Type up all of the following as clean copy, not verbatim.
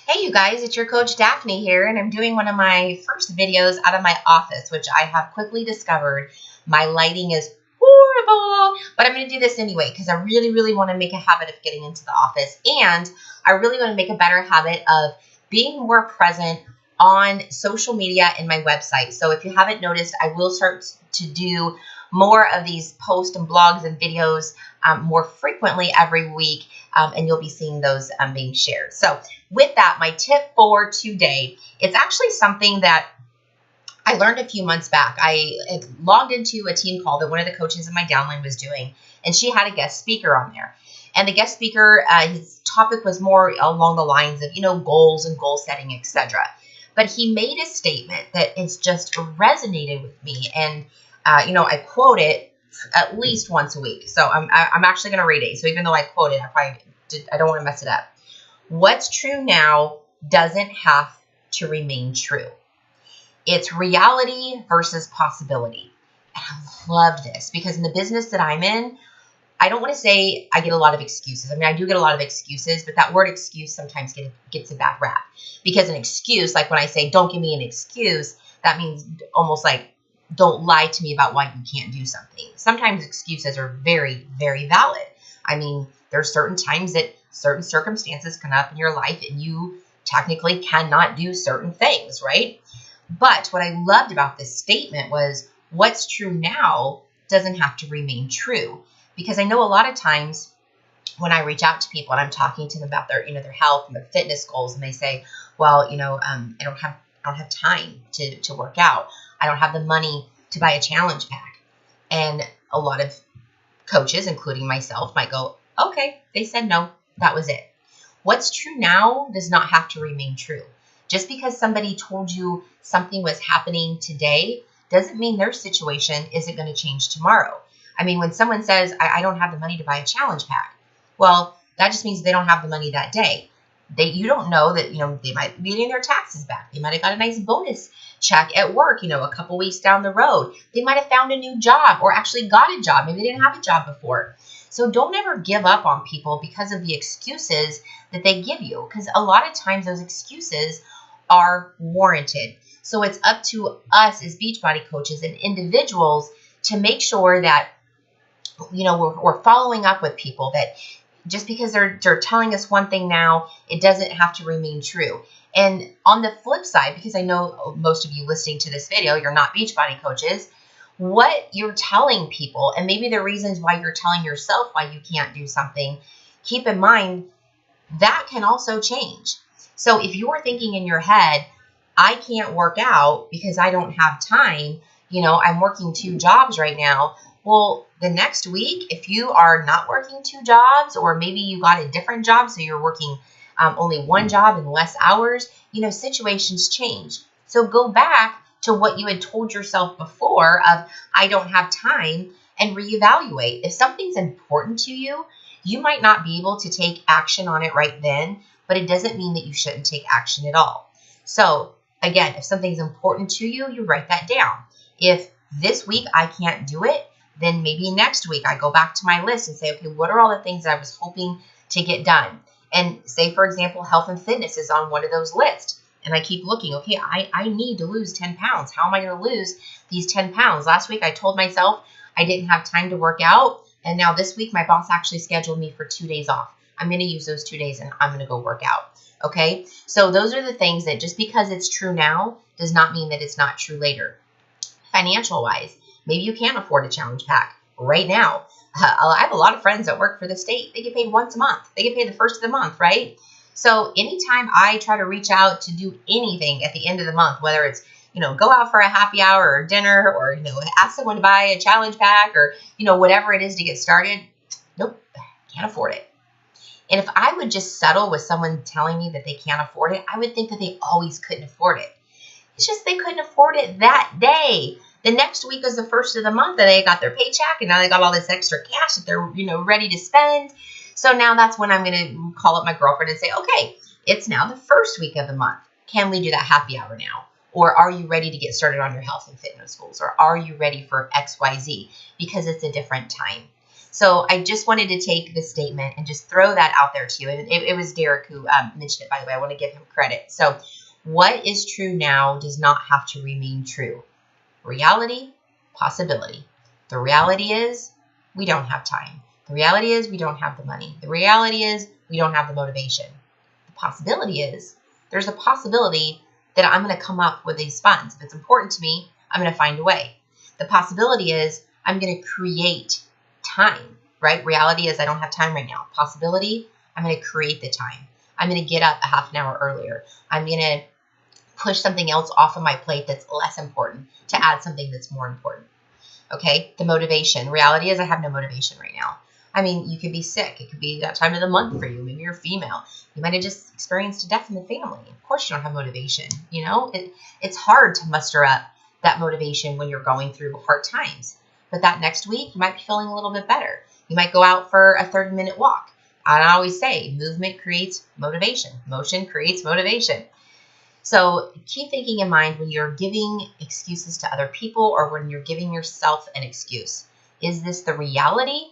Hey you guys, it's your coach Daphne here, and I'm doing one of my first videos out of my office, which I have quickly discovered my lighting is horrible, but I'm going to do this anyway because I really want to make a habit of getting into the office, and I really want to make a better habit of being more present on social media and my website. So if you haven't noticed, I will start to do more of these posts and blogs and videos more frequently every week, and you'll be seeing those being shared. So with that, my tip for today, it's actually something that I learned a few months back. I had logged into a team call that one of the coaches in my downline was doing, and she had a guest speaker on there. And the guest speaker, his topic was more along the lines of, goals and goal setting, etc. But he made a statement that has just resonated with me. And, I quote it at least once a week. So I'm actually going to read it. So even though I quote it, I don't want to mess it up. What's true now doesn't have to remain true. It's reality versus possibility. And I love this because in the business that I'm in, I don't want to say I get a lot of excuses. I mean, I do get a lot of excuses, but that word excuse sometimes gets a bad rap. Because an excuse, like when I say, don't give me an excuse, that means almost like, don't lie to me about why you can't do something. Sometimes excuses are very, very valid. I mean, there are certain times that certain circumstances come up in your life and you technically cannot do certain things, right? But what I loved about this statement was what's true now doesn't have to remain true. Because I know a lot of times when I reach out to people and I'm talking to them about their health and their fitness goals, and they say, well, I don't have time to work out. I don't have the money to buy a challenge pack. And a lot of coaches, including myself, might go, okay, they said no, that was it. What's true now does not have to remain true. Just because somebody told you something was happening today doesn't mean their situation isn't going to change tomorrow. I mean, when someone says, I don't have the money to buy a challenge pack, well, that just means they don't have the money that day. You don't know that, they might be getting their taxes back. They might have got a nice bonus check at work, a couple weeks down the road. They might have found a new job or actually got a job. Maybe they didn't have a job before. So don't ever give up on people because of the excuses that they give you, because a lot of times those excuses are warranted. So it's up to us as Beachbody coaches and individuals to make sure that we're following up with people, that just because they're telling us one thing now, it doesn't have to remain true. And on the flip side, because I know most of you listening to this video, you're not Beachbody coaches, what you're telling people and maybe the reasons why you're telling yourself why you can't do something, keep in mind that can also change. So if you're thinking in your head, I can't work out because I don't have time, I'm working 2 jobs right now. Well, the next week, if you are not working 2 jobs, or maybe you got a different job, so you're working only 1 job and less hours, situations change. So go back to what you had told yourself before of, I don't have time, and reevaluate. If something's important to you, you might not be able to take action on it right then, but it doesn't mean that you shouldn't take action at all. So again, if something's important to you, you write that down. If this week I can't do it, then maybe next week I go back to my list and say, okay, what are all the things that I was hoping to get done? And say, for example, health and fitness is on one of those lists. And I keep looking, okay, I need to lose 10 pounds. How am I going to lose these 10 pounds? Last week I told myself I didn't have time to work out. And now this week my boss actually scheduled me for 2 days off. I'm going to use those 2 days and I'm going to go work out. Okay, so those are the things that just because it's true now does not mean that it's not true later. Financial wise, maybe you can't afford a challenge pack right now. I have a lot of friends that work for the state. They get paid once a month. They get paid the first of the month, right? So anytime I try to reach out to do anything at the end of the month, whether it's, go out for a happy hour or dinner, or, ask someone to buy a challenge pack, or, whatever it is to get started, nope, can't afford it. And if I would just settle with someone telling me that they can't afford it, I would think that they always couldn't afford it. It's just they couldn't afford it that day. The next week is the first of the month and they got their paycheck, and now they got all this extra cash that they're, ready to spend. So now that's when I'm going to call up my girlfriend and say, okay, it's now the first week of the month. Can we do that happy hour now? Or are you ready to get started on your health and fitness goals? Or are you ready for XYZ? Because it's a different time. So I just wanted to take this statement and just throw that out there to you. And it was Derek who mentioned it, by the way. I want to give him credit. So what is true now does not have to remain true. Reality, possibility. The reality is we don't have time. The reality is we don't have the money. The reality is we don't have the motivation. The possibility is there's a possibility that I'm going to come up with these funds. If it's important to me, I'm going to find a way. The possibility is I'm going to create time, right? Reality is I don't have time right now. Possibility, I'm going to create the time. I'm going to get up a half an hour earlier. I'm going to push something else off of my plate that's less important to add something that's more important. Okay, the motivation. Reality is I have no motivation right now. I mean, you could be sick. It could be that time of the month for you. Maybe you're female. You might have just experienced a death in the family. Of course you don't have motivation. You know, it's hard to muster up that motivation when you're going through hard times. But that next week, you might be feeling a little bit better. You might go out for a 30-minute walk. And I always say, movement creates motivation. Motion creates motivation. So keep thinking in mind when you're giving excuses to other people or when you're giving yourself an excuse. Is this the reality?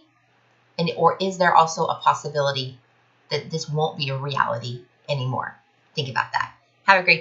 Or is there also a possibility that this won't be a reality anymore? Think about that. Have a great day.